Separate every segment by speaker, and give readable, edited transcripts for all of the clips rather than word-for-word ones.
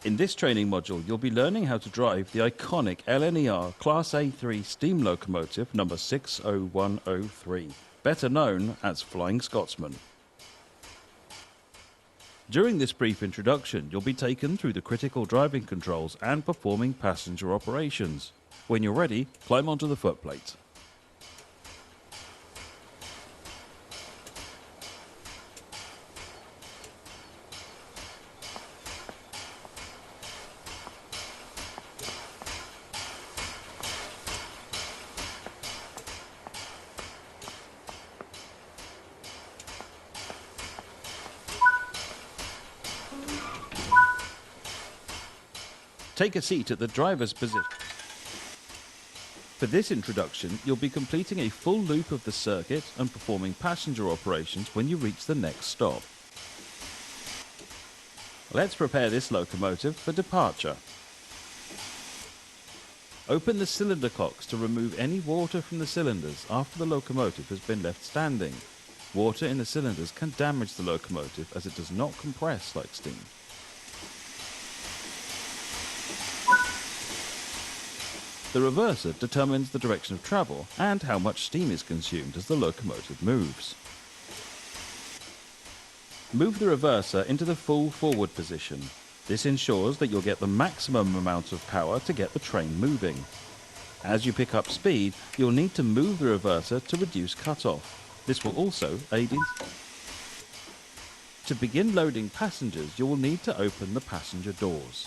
Speaker 1: In this training module, you'll be learning how to drive the iconic LNER Class A3 steam locomotive number 60103, better known as Flying Scotsman. During this brief introduction, you'll be taken through the critical driving controls and performing passenger operations. When you're ready, climb onto the footplate. Take a seat at the driver's position. For this introduction, you'll be completing a full loop of the circuit and performing passenger operations when you reach the next stop. Let's prepare this locomotive for departure. Open the cylinder cocks to remove any water from the cylinders after the locomotive has been left standing. Water in the cylinders can damage the locomotive as it does not compress like steam. The reverser determines the direction of travel and how much steam is consumed as the locomotive moves. Move the reverser into the full forward position. This ensures that you'll get the maximum amount of power to get the train moving. As you pick up speed, you'll need to move the reverser to reduce cutoff. This will also aid in... To begin loading passengers, you will need to open the passenger doors.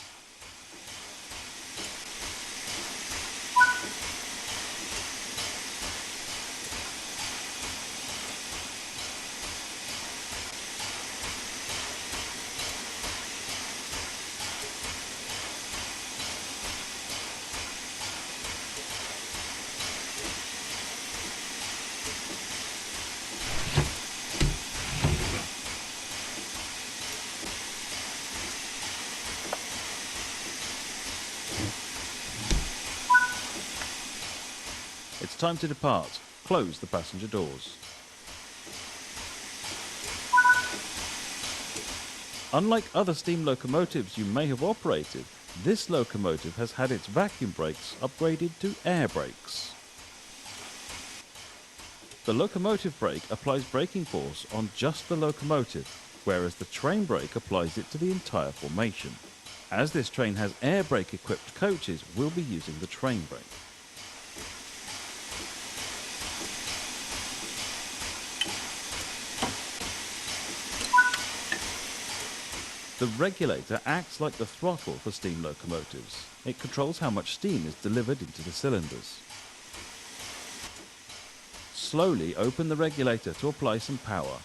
Speaker 1: It's time to depart. Close the passenger doors. Unlike other steam locomotives you may have operated, this locomotive has had its vacuum brakes upgraded to air brakes. The locomotive brake applies braking force on just the locomotive, whereas the train brake applies it to the entire formation. As this train has air brake equipped coaches, we'll be using the train brake. The regulator acts like the throttle for steam locomotives. It controls how much steam is delivered into the cylinders. Slowly open the regulator to apply some power.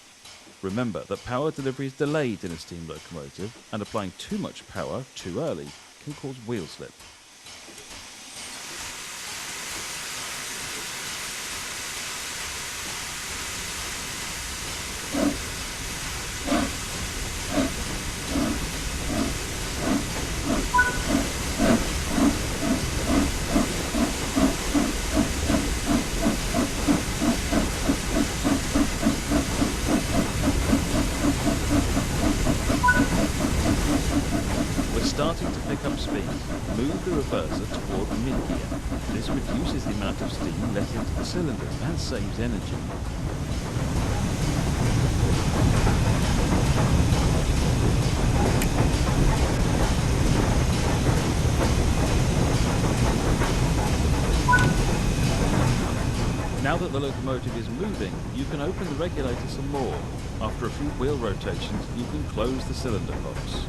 Speaker 1: Remember that power delivery is delayed in a steam locomotive, and applying too much power too early can cause wheel slip. Starting to pick up speed, move the reverser toward mid-gear. This reduces the amount of steam let into the cylinders and saves energy. Now that the locomotive is moving, you can open the regulator some more. After a few wheel rotations, you can close the cylinder cocks.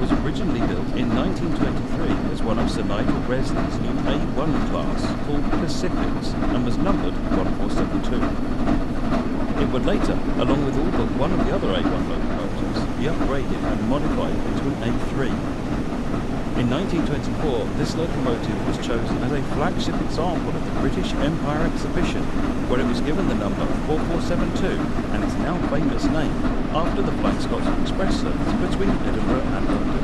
Speaker 1: was originally built in 1923 as one of Sir Nigel Bresley's new A1 class called Pacifics and was numbered 1472. It would later, along with all but one of the other A1 locomotives, be upgraded and modified into an A3. In 1924, this locomotive was chosen as a flagship example at the British Empire Exhibition, where it was given the number 4472 and its now famous name, after the Flying Scotsman Express service between Edinburgh and London.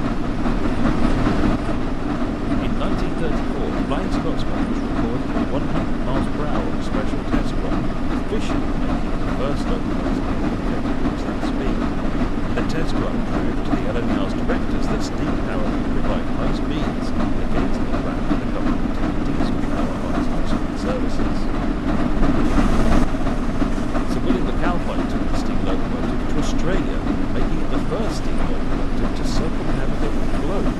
Speaker 1: In 1934, Flying Scotsman was recorded at 100 miles per hour on a special test run, officially making it the first locomotive in the UK to reach that speed. The test run proved to the LNER's directors that steam power could provide high speeds, negating the fact that the government took diesel power on its high-speed services. Sir William McAlpine took the steam locomotive to Australia, making it the first steam locomotive to circumnavigate the globe.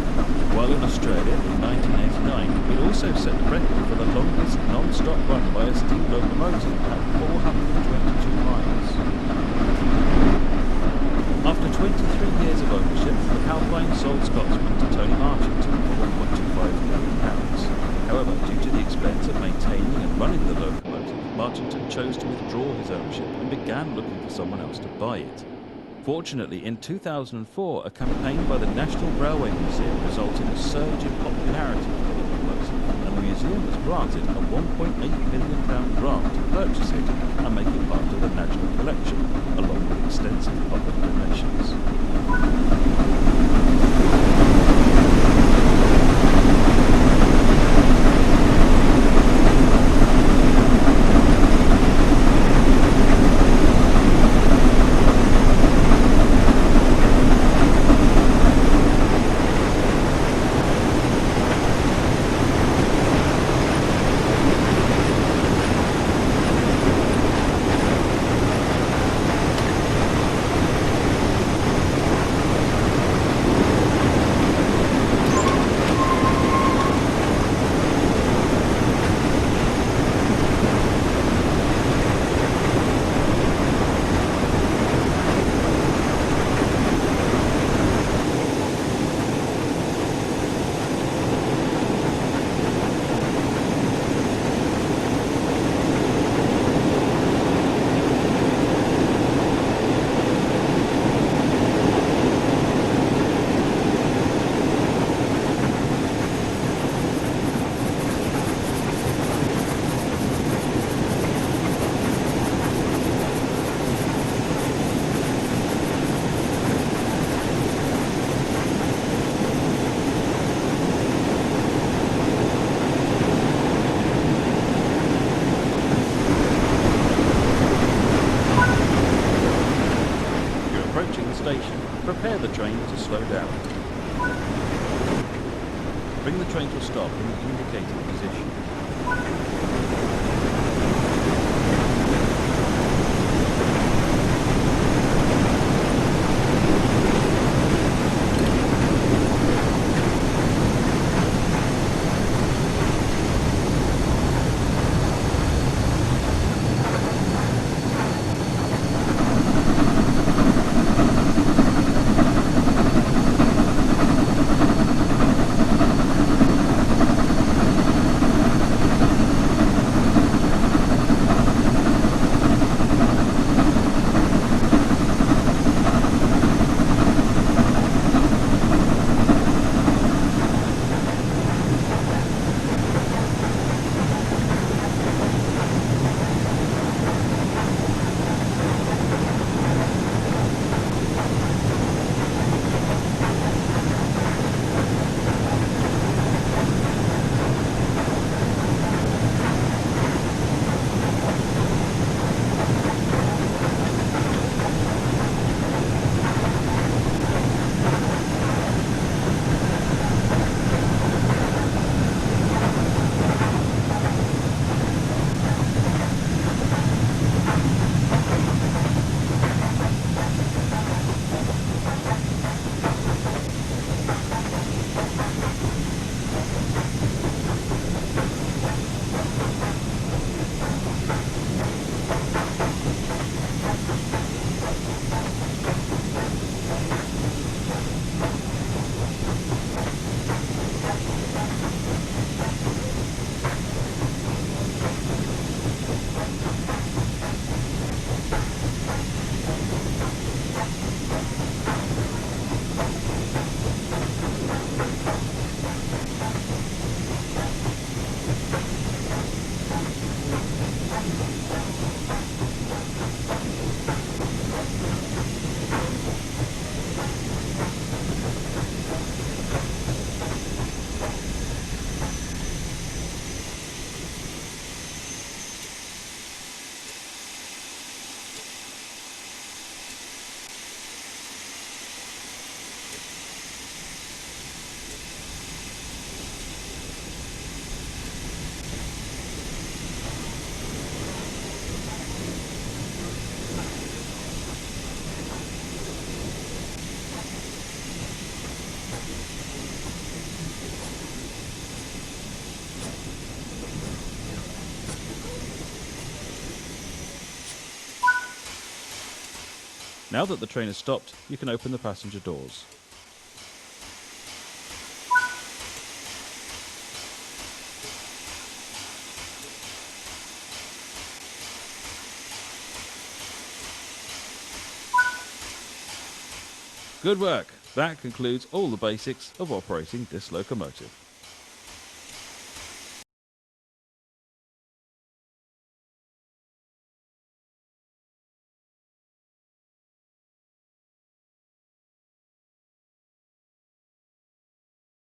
Speaker 1: While in Australia in 1989, it also set the record for the longest non-stop run by a steam locomotive at 422 miles. After 23 years of ownership, McAlpine sold Scotsman to Tony Marchington for £1.25 million. However, due to the expense of maintaining and running the locomotive, Marchington chose to withdraw his ownership and began looking for someone else to buy it. Fortunately, in 2004, a campaign by the National Railway Museum resulted in a surge in popularity for the locomotive, and the museum was granted a £1.8 million grant to purchase it and make it part of the national collection, along with extensive public donations. Station, prepare the train to slow down. Bring the train to a stop in the indicated position. Now that the train has stopped, you can open the passenger doors. Good work! That concludes all the basics of operating this locomotive.